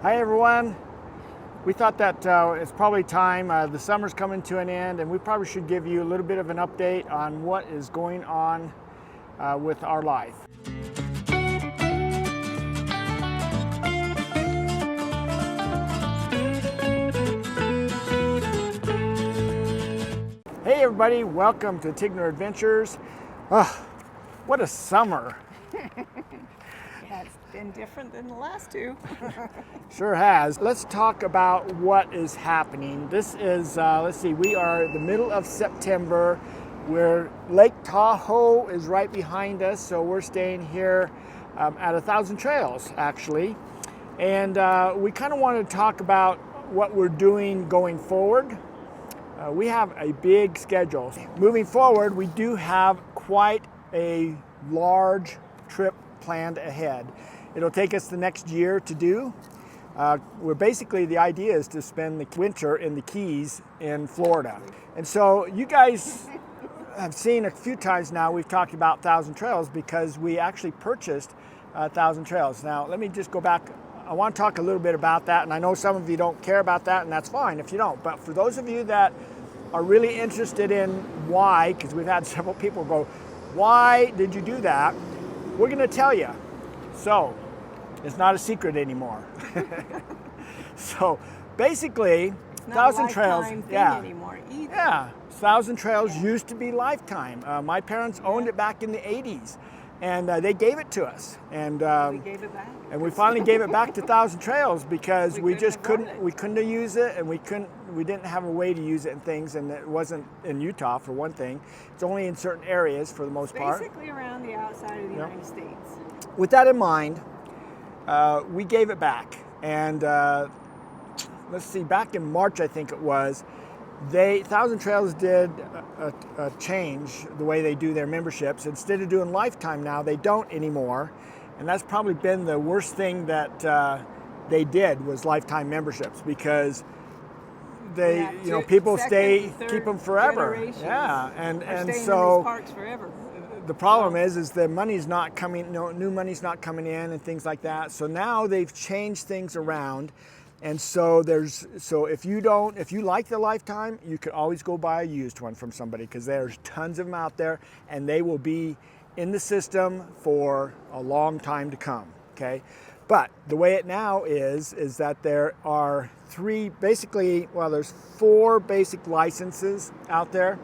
Hi everyone. We thought that it's probably time. The summer's coming to an end, and we probably should give you a little bit of an update on what is going on with our life. Hey everybody, welcome to Tigner Adventures. What a summer. Yeah, it's been different than the last two. Sure has. Let's talk about what is happening. This is, let's see, we are the middle of September, where Lake Tahoe is right behind us, so we're staying here at 1,000 Trails, actually. And we kind of want to talk about what we're doing going forward. We have a big schedule. Moving forward, we do have quite a large trip planned ahead. It'll take us the next year to do. The idea is to spend the winter in the Keys in Florida. And so you guys have seen a few times now we've talked about 1,000 Trails because we actually purchased 1,000 Trails. Now let me just go back. I want to talk a little bit about that, and I know some of you don't care about that, and that's fine if you don't. But for those of you that are really interested in why, because we've had several people go, why did you do that? We're going to tell you. So, it's not a secret anymore. So, basically, 1,000 Trails, anymore either. Yeah, 1,000 Trails used to be lifetime. My parents owned it back in the 80s, and they gave it to us. And we gave it back. And we finally gave it back to 1,000 Trails because we just couldn't use it, and we didn't have a way to use it and things, and it wasn't in Utah for one thing. It's only in certain areas for the most part. Basically around the outside of the United States. With that in mind, we gave it back, and let's see, back in March I think it was, 1,000 Trails did a change the way they do their memberships. Instead of doing lifetime now, they don't anymore. And that's probably been the worst thing that they did was lifetime memberships, because they, people keep them forever. Yeah, and so parks forever. The problem is the money's not coming. New money's not coming in and things like that. So now they've changed things around, and so if you like the lifetime, you could always go buy a used one from somebody, because there's tons of them out there, and they will be in the system for a long time to come, okay? But the way it now is that there are there's 4 basic licenses out there,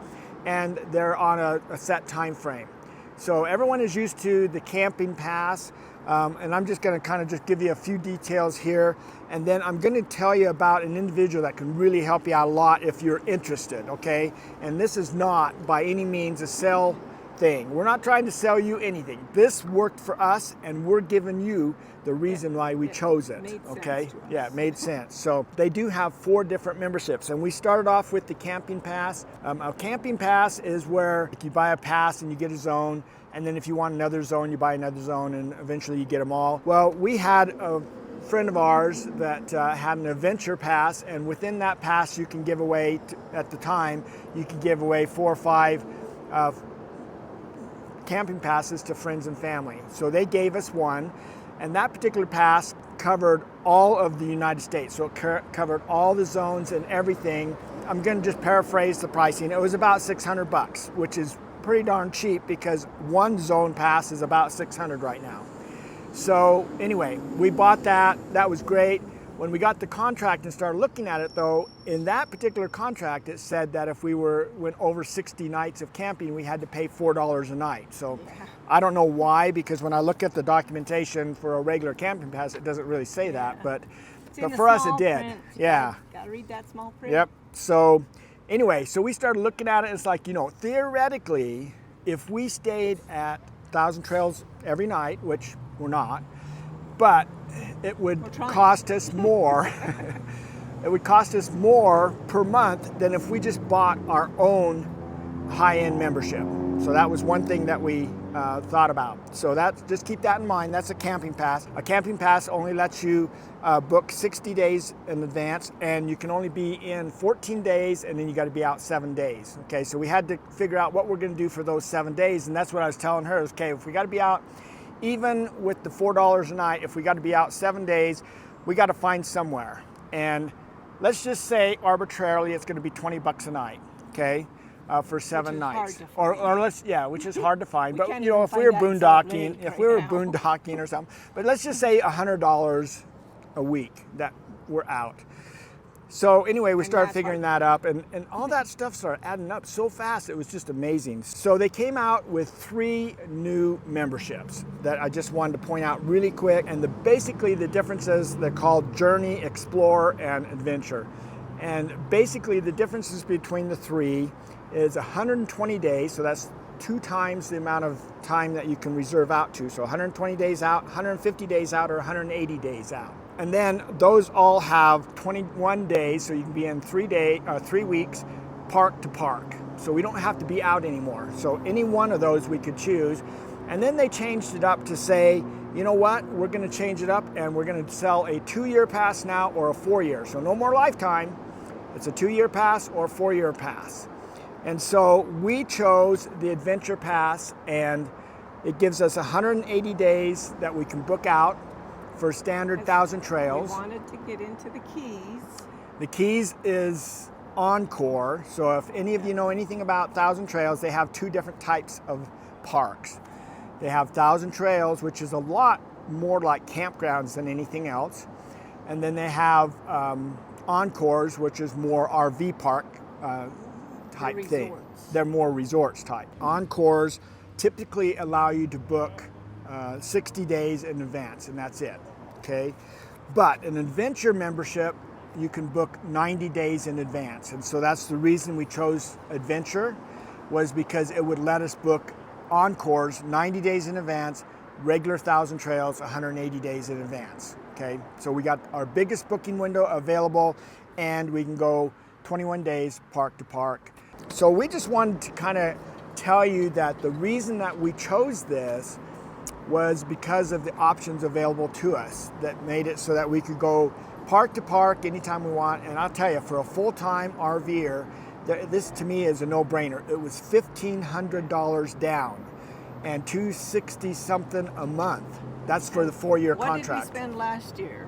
and they're on a set time frame. So everyone is used to the camping pass, and I'm just gonna kind of just give you a few details here, and then I'm gonna tell you about an individual that can really help you out a lot if you're interested, okay? And this is not by any means a sell thing. We're not trying to sell you anything. This worked for us, and we're giving you the reason why we chose it. Okay? Yeah, it made sense. So they do have 4 different memberships, and we started off with the camping pass. A camping pass is where you buy a pass and you get a zone, and then if you want another zone, you buy another zone, and eventually you get them all. Well, we had a friend of ours that had an adventure pass, and within that pass you can give away, at the time, you could give away 4 or 5 camping passes to friends and family. So they gave us one, and that particular pass covered all of the United States. So it covered all the zones and everything. I'm going to just paraphrase the pricing. It was about $600, which is pretty darn cheap, because one zone pass is about $600 right now. So anyway, we bought that. That was great. When we got the contract and started looking at it, though, in that particular contract, it said that if we went over 60 nights of camping, we had to pay $4 a night. So I don't know why, because when I look at the documentation for a regular camping pass, it doesn't really say that, but for us it did. Print. Yeah. Gotta read that small print. Yep. So anyway, so we started looking at it. It's like, theoretically, if we stayed at 1,000 Trails every night, which we're not, but it would cost us more. It would cost us more per month than if we just bought our own high-end membership. So that was one thing that we thought about. So just keep that in mind. That's a camping pass. A camping pass only lets you book 60 days in advance, and you can only be in 14 days, and then you got to be out 7 days. Okay, so we had to figure out what we're going to do for those 7 days, and that's what I was telling her. Okay, if we got to be out, even with the $4 a night, if we got to be out 7 days, we got to find somewhere. And let's just say arbitrarily it's going to be $20 a night, okay, for 7 nights. Or which is hard to find. But you know, if we were boondocking, or something. But let's just say $100 a week that we're out. So anyway, we started figuring that up, and all that stuff started adding up so fast, it was just amazing. So they came out with 3 new memberships that I just wanted to point out really quick. And basically the differences, they're called Journey, Explore, and Adventure. And basically the differences between the 3 is 120 days, so that's 2 times the amount of time that you can reserve out to. So 120 days out, 150 days out, or 180 days out. And then those all have 21 days, so you can be in 3 weeks, park to park. So we don't have to be out anymore. So any one of those we could choose. And then they changed it up to say, you know what, we're going to change it up and we're going to sell a 2-year pass now or a 4-year. So no more lifetime. It's a 2-year pass or a 4-year pass. And so we chose the Adventure Pass, and it gives us 180 days that we can book out for standard 1,000 trails. We wanted to get into the Keys. The Keys is Encore. So if any of you know anything about 1,000 Trails, they have 2 different types of parks. They have 1,000 Trails, which is a lot more like campgrounds than anything else. And then they have Encores, which is more RV park type thing. They're more resorts type. Encores typically allow you to book 60 days in advance, and that's it, okay? But an adventure membership, you can book 90 days in advance. And so that's the reason we chose adventure, was because it would let us book Encores 90 days in advance, regular 1,000 Trails 180 days in advance, okay? So we got our biggest booking window available, and we can go 21 days park to park. So we just wanted to kind of tell you that the reason that we chose this was because of the options available to us that made it so that we could go park to park anytime we want. And I'll tell you, for a full-time RVer, this to me is a no-brainer. It was $1,500 down and $260 something a month. That's for the 4-year contract. What did we spend last year?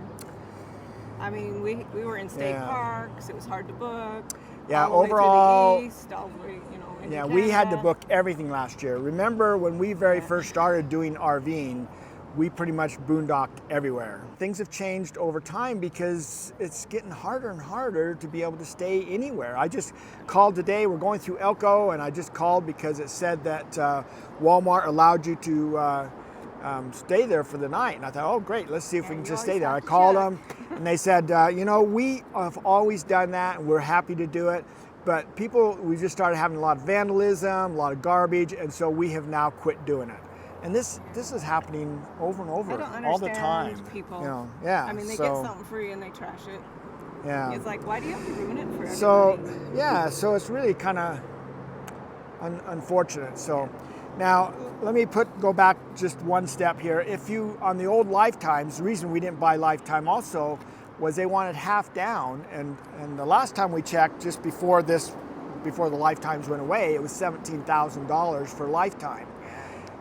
I mean, we were in state parks. It was hard to book. Yeah, all overall, the way to the east, all the way, into yeah, Canada. we had to book everything last year. Remember when we very first started doing RVing, we pretty much boondocked everywhere. Things have changed over time because it's getting harder and harder to be able to stay anywhere. I just called today, we're going through Elko, and I just called because it said that Walmart allowed you to stay there for the night. And I thought, oh great, let's see if we can just stay there. I called them and they said, we have always done that and we're happy to do it. But we just started having a lot of vandalism, a lot of garbage, and so we have now quit doing it. And this is happening over and over all the time. People. Yeah. I mean, they get something free and they trash it. Yeah. It's like, why do you have to ruin it for everybody? So it's really kind of unfortunate. So now let me go back just one step here. If you, on the old Lifetimes, the reason we didn't buy Lifetime also was they wanted half down, and the last time we checked, just before the Lifetimes went away, it was $17,000 for Lifetime.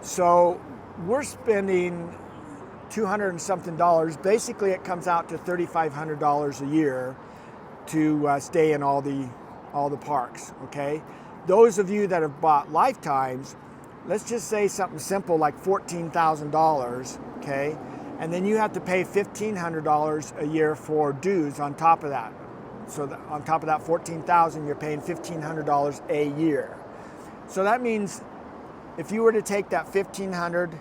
So we're spending $200 and something. Basically, it comes out to $3,500 a year to stay in all the parks. Okay, those of you that have bought Lifetimes, let's just say something simple like $14,000. Okay, and then you have to pay $1,500 a year for dues on top of that. So on top of that $14,000, you're paying $1,500 a year. So that means if you were to take that $1,500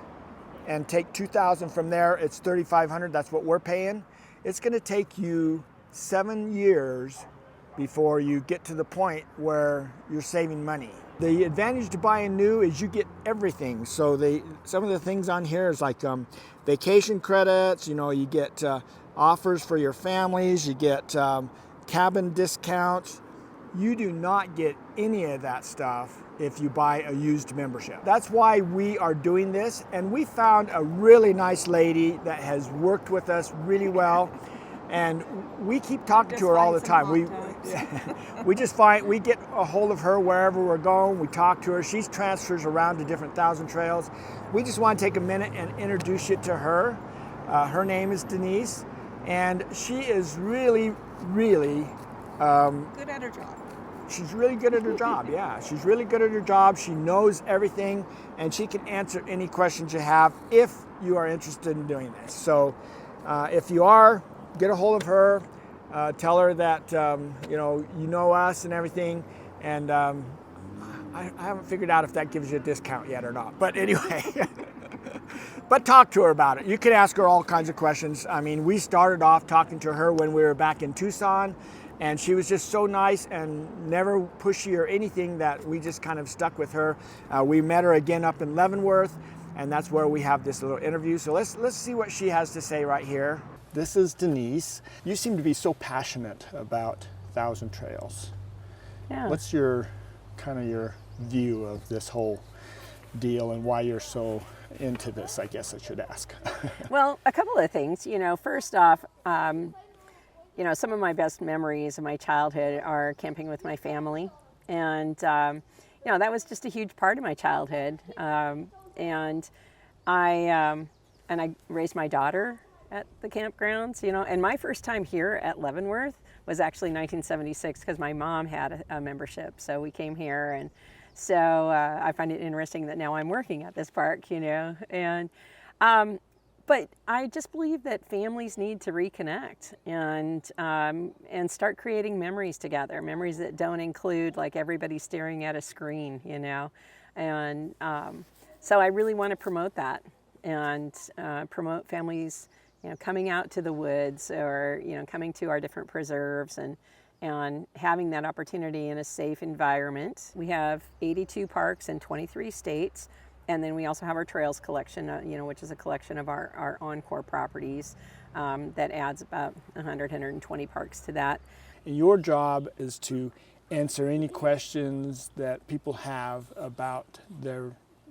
and take $2,000 from there, it's $3,500. That's what we're paying. It's going to take you 7 years before you get to the point where you're saving money. The advantage to buying new is you get everything. So some of the things on here is like vacation credits. You get offers for your families. You get cabin discounts. You do not get any of that stuff if you buy a used membership. That's why we are doing this, and we found a really nice lady that has worked with us really well, and we keep talking to her all the time. We get a hold of her wherever we're going. We talk to her. She transfers around to different 1,000 Trails. We just want to take a minute and introduce you to her. Her name is Denise. And she is really, really Good at her job. she's really good at her job. Yeah, she's really good at her job. She knows everything, and she can answer any questions you have if you are interested in doing this. So if you are, get a hold of her. Tell her that you know us and everything. And I haven't figured out if that gives you a discount yet or not. But anyway, but talk to her about it. You can ask her all kinds of questions. I mean, we started off talking to her when we were back in Tucson, and she was just so nice and never pushy or anything that we just kind of stuck with her. We met her again up in Leavenworth, and that's where we have this little interview. So let's see what she has to say right here. This is Denise. You seem to be so passionate about Thousand Trails. Yeah. What's your view of this whole deal and why you're so into this, I guess I should ask. Well, a couple of things. First off, some of my best memories of my childhood are camping with my family. And, that was just a huge part of my childhood. And I raised my daughter at the campgrounds, and my first time here at Leavenworth was actually 1976 because my mom had a membership. So we came here, and so I find it interesting that now I'm working at this park, and but I just believe that families need to reconnect and start creating memories together, memories that don't include like everybody staring at a screen, and so I really want to promote that and promote families coming out to the woods or, coming to our different preserves and having that opportunity in a safe environment. We have 82 parks in 23 states. And then we also have our trails collection, which is a collection of our Encore properties that adds about 120 parks to that. Your job is to answer any questions that people have about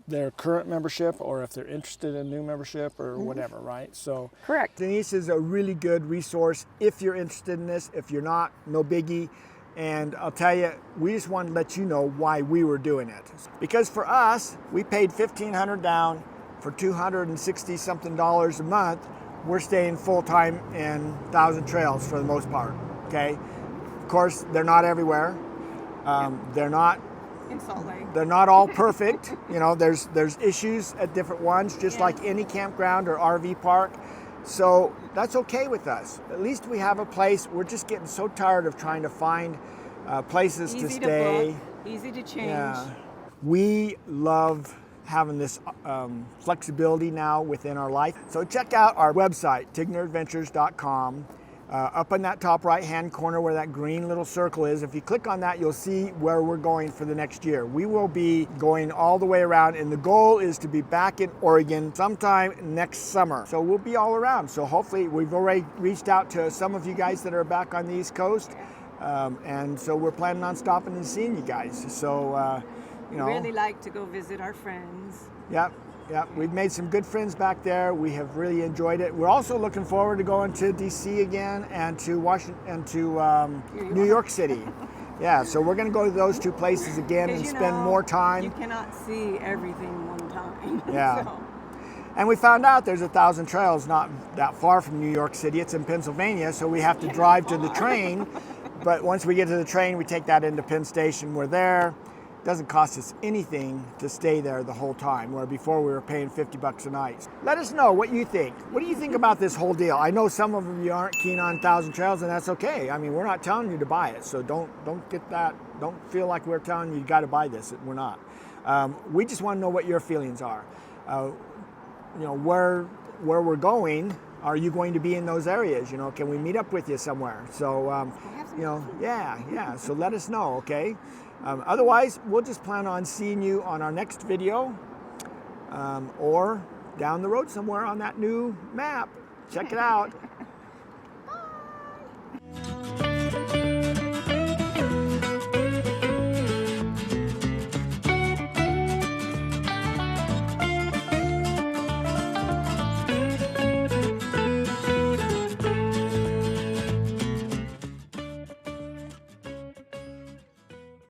their current membership, or if they're interested in new membership or whatever, right? So correct. Denise is a really good resource if you're interested in this. If you're not, no biggie. And I'll tell you, we just wanted to let you know why we were doing it. Because for us, we paid $1,500 down for $260 something a month. We're staying full-time in Thousand Trails for the most part, okay? Of course, they're not everywhere. They're not In Salt Lake. They're not all perfect. There's issues at different ones, just like any campground or RV park. So that's okay with us. At least we have a place. We're just getting so tired of trying to find places to stay. Easy to book, easy to change. Yeah. We love having this flexibility now within our life. So check out our website, tigneradventures.com. Up in that top right-hand corner where that green little circle is, if you click on that, you'll see where we're going for the next year. We will be going all the way around, and the goal is to be back in Oregon sometime next summer. So we'll be all around. So hopefully, we've already reached out to some of you guys that are back on the East Coast, and so we're planning on stopping and seeing you guys. So, We really like to go visit our friends. Yep. Yeah, we've made some good friends back there. We have really enjoyed it. We're also looking forward to going to DC again and to Washington and to New York City. Yeah, so we're going to go to those two places again and spend more time. You cannot see everything one time. Yeah. So. And we found out there's 1,000 Trails not that far from New York City. It's in Pennsylvania, so we have to drive to the train. But once we get to the train, we take that into Penn Station. We're there. Doesn't cost us anything to stay there the whole time, where before we were paying $50 a night. Let us know what you think. What do you think about this whole deal? I know some of you aren't keen on Thousand Trails, and that's okay. I mean, we're not telling you to buy it, so don't get that. Don't feel like we're telling you got to buy this. We're not. We just want to know what your feelings are. Where we're going. Are you going to be in those areas? Can we meet up with you somewhere? So, yeah. So let us know, okay? Otherwise, we'll just plan on seeing you on our next video or down the road somewhere on that new map. Check it out.